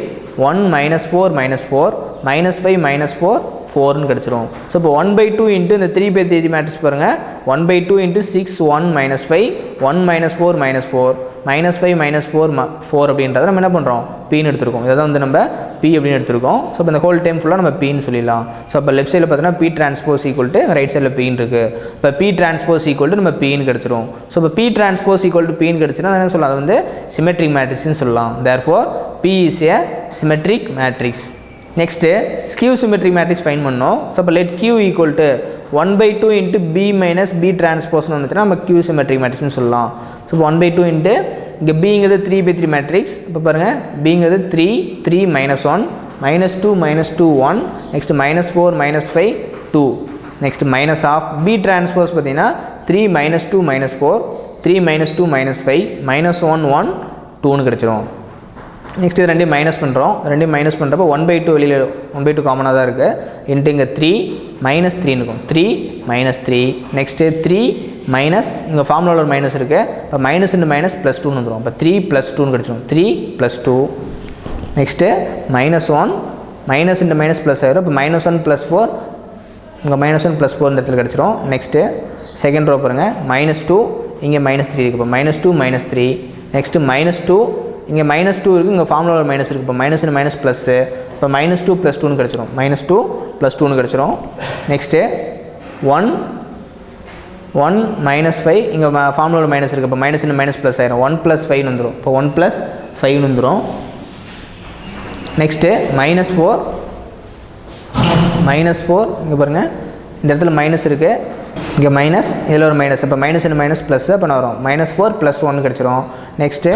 1 -4 -4 -5 -4 4னு கிடச்சிரும். ஸோ இப்போ 1/2 இன்ட்டு இந்த 3/3 மேட்ரிக்ஸ் பாருங்கள் 1/2 இன்ட்டு 6 1 -5 1 -4 -4 -5 -4 4 அப்படின்றத நம்ம என்ன பண்ணுறோம் பின்னு எடுத்துருக்கோம். இதை தான் வந்து நம்ம p அப்படின்னு எடுத்துருக்கோம். ஸோ இப்போ இந்த ஹோல் டைம் ஃபுல்லாக நம்ம பின்னு சொல்லிடலாம். ஸோ இப்போ லெஃப்ட் சைடில் பார்த்தீங்கன்னா p transpose equal to right சைடில் பின்னு இருக்குது. இப்போ p டிரான்ஸ்போஸ் ஈக்குவல் டு நம்ம பின்னு கிடச்சிரும். ஸோ இப்போ p டிரான்ஸ்போஸ் ஈக்குவல் டு பின்னு கிடச்சுன்னா என்ன சொல்லலாம் அது வந்து சிமெட்ரிக் மேட்ரிக்ஸ்னு சொல்லலாம். Therefore p is a symmetric matrix. Next skew symmetric matrix fine பண்ணோம். ஸோ இப்போ let q equal to 1/2 into b minus b டிரான்ஸ்போஸ்னு வந்துச்சுன்னா நம்ம q சிமெட்ரிக் மேட்ரிக்ஸ்னு சொல்லலாம். ஸோ 1/2 இன்ட்டு இங்கே பிங்கிறது 3/3 மேட்ரிக்ஸ். இப்போ பாருங்கள் பிங்கிறது 3 3 -1 -2 -2 1 next -4 -5 2 next minus of b transpose பார்த்தீங்கன்னா 3 -2 -4 3 -2 -5 -1 1 2னு கிடச்சிரும். நெக்ஸ்ட் இது ரெண்டையும் மைனஸ் பண்ணுறோம். ரெண்டையும் மைனஸ் பண்ணுறப்போ 1/2 வெளியில் 1/2 காமனாக தான் இருக்குது இன்ட்டு இங்கே 3 -3 இருக்கும் 3 -3 நெக்ஸ்ட்டு 3 மைனஸ் இங்கே ஃபார்முலாவில் ஒரு மைனஸ் இருக்குது. இப்போ மைனஸ் இன்ட்டு மைனஸ் +2னு வந்துடும். இப்போ 3 + 2னு கிடச்சிடும் 3 + 2 next -1 minus into minus plus ஆகிடும். இப்போ -1 + 4 இங்கே -1 + 4 இந்த இடத்துல கிடச்சிரும். நெக்ஸ்ட்டு செகண்ட் ரோ பாருங்கள் -2 இங்கே -3 இருக்குது. இப்போ -2 -3 நெக்ஸ்ட்டு -2 இங்கே -2 இருக்குது இங்கே ஃபார்முலாவில் மைனஸ் இருக்குது. இப்போ மைனஸ் இன்ட்டு மைனஸ் ப்ளஸ்ஸு இப்போ -2 + 2னு கிடச்சிரும். -2 + 2னு கிடச்சிரும். நெக்ஸ்ட்டு 1 -5 இங்கே ஃபார்முலாவில் மைனஸ் இருக்குது. இப்போ மைனஸ் இன்ட்டு மைனஸ் ப்ளஸ் ஆயிரும் 1 + 5 வந்துடும். இப்போ 1 + 5 வந்துடும். நெக்ஸ்ட்டு -4 இங்கே பாருங்கள் இந்த இடத்துல மைனஸ் இருக்குது. இங்கே மைனஸ், இதில் ஒரு மைனஸ், இப்போ மைனஸ் அண்ட் மைனஸ் ப்ளஸ் அப்போ நான் வரும் -4 + 1 கிடச்சிரும். நெக்ஸ்ட்டு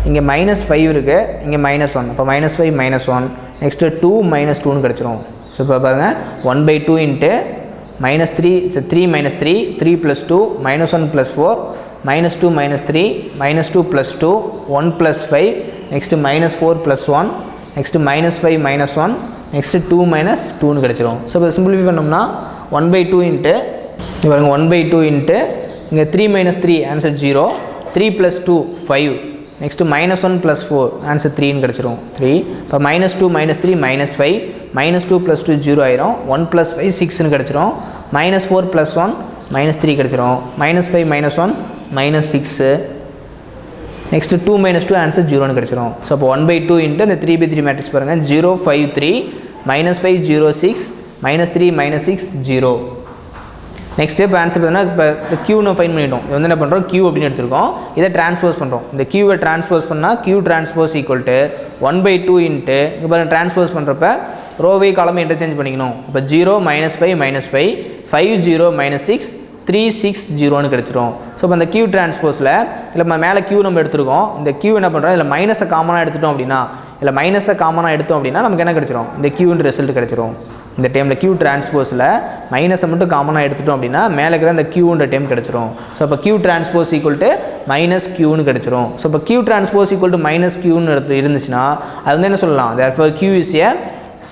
இங்கே -5 இருக்குது, இங்கே -1, அப்போ -5 -1, நெக்ஸ்ட்டு 2 -2ன்னு கிடச்சிரும். ஸோ இப்போ பாருங்கள் 1/2 இன்ட்டு -3 3 + 2 -1 + 4 -2 -3 -2 + 2 1 + 5 நெக்ஸ்ட்டு -4 + 1 நெக்ஸ்ட்டு -5 -1 நெக்ஸ்ட்டு 2 -2ன்னு கிடச்சிரும். ஸோ இப்போ சிம்பிளிஃபை பண்ணோம்னா 1/2 இன்ட்டு பாருங்கள் 1/2 இன்ட்டு இங்கே 3 - 3 ஆன்சர் 0, 3 + 2 5 நெக்ஸ்ட்டு -1 + 4 ஆன்சர் 3ன்னு கிடச்சிரும் 3. இப்போ -2 -3 -5 -2 + 2 0 ஆயிரும், 1 + 5 6ன்னு கிடச்சிரும், -4 + 1 -3 கிடச்சிரும், -5 -1 -6 நெக்ஸ்ட்டு 2 - 2 ஆன்சர் 0ன்னு கிடச்சிரும். ஸோ அப்போ 1/2 இன்ட்டு இந்த 3/3 மேட்ரிக்ஸ் பாருங்கள் 0 5 3 -5 0 6 -3 -6 0. நெக்ஸ்ட் இப்போ ஆன்சர் பார்த்தீங்கன்னா இப்போ க்யூன்னு ஃபைன் பண்ணிட்டோம். இது வந்து என்ன பண்ணுறோம், க்யூ அப்படின்னு எடுத்துருக்கோம், இதை ட்ரான்ஸ்போஸ் பண்ணுறோம். இந்த க்யூவை ட்ரான்ஸ்போஸ் பண்ணால் Q transpose equal to 1/2 into இப்போ பாருங்கள் ட்ரான்ஸ்போஸ் பண்ணுறப்ப ரோவை காலமே இன்டர்சேஞ்ச் பண்ணிக்கணும். இப்போ 0 -5 -5 5 0 -6 3 6 0ன்னு கிடச்சிரும். ஸோ இப்போ இந்த க்யூ ட்ரான்ஸ்போஸில் இல்லை மேலே க்யூ நம்ம எடுத்துருக்கோம், இந்த க்யூ என்ன பண்ணுறோம், இல்லை மைனஸை காமனாக எடுத்துட்டோம் அப்படின்னா, இல்லை மைனஸை காமனாக எடுத்தோம் அப்படின்னா நமக்கு என்ன கிடச்சிரும், இந்த க்யூன்ற ரிசல்ட் கிடச்சிரும். இந்த டைமில் க்யூ ட்ரான்ஸ்போஸில் மைனஸை மட்டும் காமனாக எடுத்துட்டோம் அப்படின்னா மேலே இருக்கிற இந்த க்யூன்ற டைம் கிடச்சிரும். ஸோ இப்போ க்யூ ட்ரான்ஸ்போஸ் ஈக்குவல் டு -க்யூன்னு கிடச்சிரும். ஸோ இப்போ க்யூ ட்ரான்ஸ்போஸ் ஈக்குவல் டு -க்யூன்னு இருந்துச்சுன்னா அது வந்து என்ன சொல்லலாம், therefore Q is a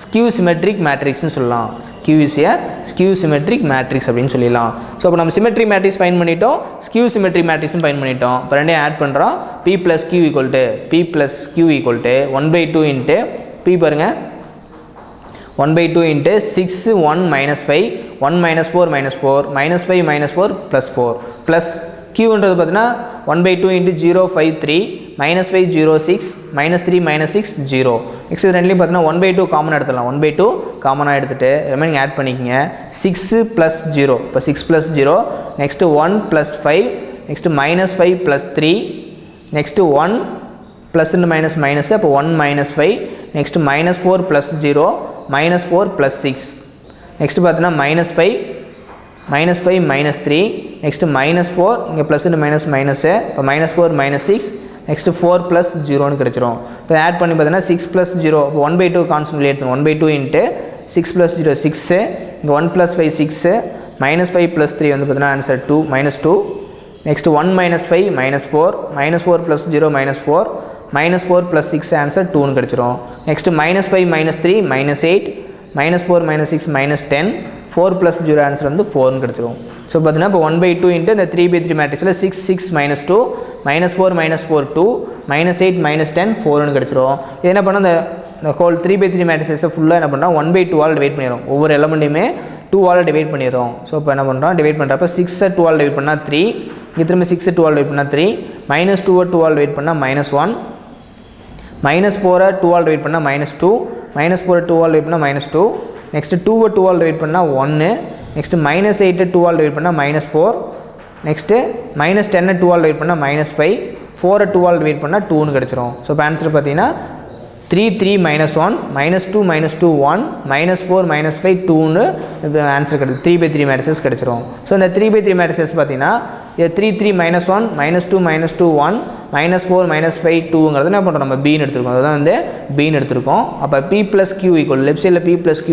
skew symmetric மேட்ரிக்ஸ்னு சொல்லலாம். Q is a skew symmetric matrix அப்படின்னு சொல்லிடலாம். ஸோ இப்போ நம்ம சிமெட்ரிக் மேட்ரிக்ஸ் ஃபைன் பண்ணிட்டோம், ஸ்கியூ சிமெட்ரிக் மேட்ரிக்ஸும் ஃபைன் பண்ணிட்டோம். இப்போ ரெண்டையும் ஆட் பண்ணுறோம். P + Q = 1/2 இன்ட்டு P பாருங்கள் 1/2 இன்ட்டு 6 1 -5 1 -4 -4 -5 -4 +4 ப்ளஸ் க்யூன்றது பார்த்தீங்கன்னா 1/2 இன்ட்டு 0 5 3 -5 0 6 -3 -6 0. நெக்ஸ்ட் இது ரெண்டுலையும் பார்த்தீங்கன்னா 1/2 காமனாக எடுத்துடலாம். 1/2 காமனாக எடுத்துகிட்டு ரிமைனிங் ஆட் பண்ணிக்கோங்க. 6 + 0 இப்போ 6 + 0 next 1 + 5 next -5 + 3 next 1 plus minus minus அப்போ 1 -5 நெக்ஸ்ட்டு -4 + 0 -4 + 6 நெக்ஸ்ட்டு பார்த்தீங்கன்னா -5 -3 நெக்ஸ்ட்டு -4 இங்கே ப்ளஸ் மைனஸ் மைனஸு இப்போ -4 -6 நெக்ஸ்ட்டு 4 + 0ன்னு கிடச்சிரும். இப்போ ஆட் பண்ணி பார்த்தீங்கன்னா 6 + 0 இப்போ 1/2 கான்ஸ்டன்ட் எடுத்துக்கணும். 1/2 இன்ட்டு 6 + 0 6 இங்கே 1 + 5 6 -5 + 3 வந்து பார்த்தீங்கன்னா ஆன்சர் -2 நெக்ஸ்ட்டு 1 -5 -4 -4 + 0 -4 -4 + 6 ஆன்சர் 2ன்னு கிடச்சிரும். நெக்ஸ்ட்டு -5 -3 -8 -4 -6 -10 4 + 0 ஆன்சர் வந்து 4ன்னு கிடச்சிரும். ஸோ பார்த்தீங்கன்னா இப்போ 1/2 இன்ட்டு இந்த 3/3 மேட்ரிக்ஸில் 6 6 -2 -4 -4 2 -8 -10 4ன்னு கிடச்சிரும். இது என்ன பண்ணால் இந்த ஹோல் 3/3 மேட்ரிக்ஸை ஃபுல்லாக என்ன பண்ணுறோம் 1/2 ஆல் டிவைட் பண்ணிடுறோம். ஒவ்வொரு எலமெண்ட்டையுமே 2 ஆல் டிவைட் பண்ணிடுறோம். ஸோ இப்போ என்ன பண்ணுறோம் டிவைட் பண்ணுறப்ப 6 2 ஆல் டிவைட் பண்ணால் 3 இங்கே திரும்ப 6 2 ஆல் டிவைட் பண்ணால் 3 -2 2 ஆல் டிவைட் பண்ணால் -1 -4 2 ஆல் டிவைட் பண்ணால் -2 -4 2 ஆல் டிவைட் பண்ணால் -2 நெக்ஸ்ட்டு 2 2 ஆல் டிவைட் பண்ணால் 1 நெக்ஸ்ட்டு -8 2 ஆல் டிவைட் பண்ணால் -4 நெக்ஸ்ட்டு -10 2 ஆல் டிவைட் பண்ணால் -5 4 2 ஆல் டிவைட் பண்ணால் 2ன்னு கிடச்சிரும். ஸோ இப்போ ஆன்சர் பார்த்தீங்கன்னா 3 3 -1 -2 -2 1 -4 -5 2ன்னு ஆன்சர் கிடைக்கும். 3/3 மேட்ரிக்ஸ் கிடச்சிரும். ஸோ இந்த 3/3 மேட்ரிக்ஸ் பார்த்தீங்கன்னா 3 3 -1 -2 -2 1 -4 -5 2ங்கிறது என்ன பண்ணுறோம் நம்ம பீன்னு எடுத்துருக்கோம். அதுதான் வந்து பீன்னு எடுத்துருக்கோம். அப்போ P + Q ஈக்குவல் லெஃப்ட் சைடில் P + Q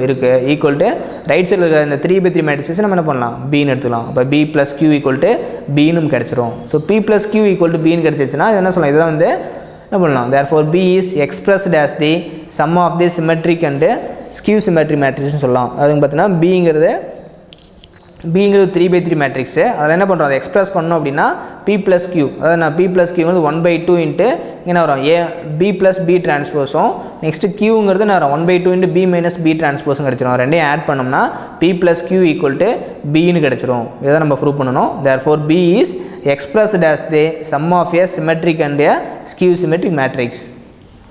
இருக்குது ஈக்குவல் டு ரைட் சைடில் இருக்கிற இந்த 3/3 மேட்ரிக்ஸ் நம்ம என்ன பண்ணலாம் பீன்னு எடுத்துக்கலாம். அப்போ B + Q ஈக்குவல் டு பீனும் கிடச்சிரும். So P + Q equal to பீன்னு கிடச்சிச்சுன்னா இது என்ன சொல்லலாம், இதுதான் வந்து என்ன பண்ணலாம் therefore B is expressed as the sum of the symmetric and skew symmetric matrices சொல்லலாம். அதுக்கு பார்த்தீங்கன்னா Bங்கிறது 3/3 மேட்ரிக்ஸு அதில் என்ன பண்ணுறோம் அதை எக்ஸ்பிரஸ் பண்ணோம் அப்படின்னா P + Q அதாவது நான் P + Q வந்து 1/2 இன்ட்டு என்ன வரும் B + B டிரான்ஸ்போஸும் நெக்ஸ்ட்டு Qங்கிறது நான் 1/2 இன்ட்டு B - B டிரான்ஸ்போஸும் கிடச்சிரும். ரெண்டையும் ஆட் பண்ணோம்னா P + Q ஈக்குவல் டு Bன்னு கிடச்சிரும். இதை நம்ம ப்ரூவ் பண்ணணும். therefore B is expressed as the sum of a symmetric and a skew symmetric matrix.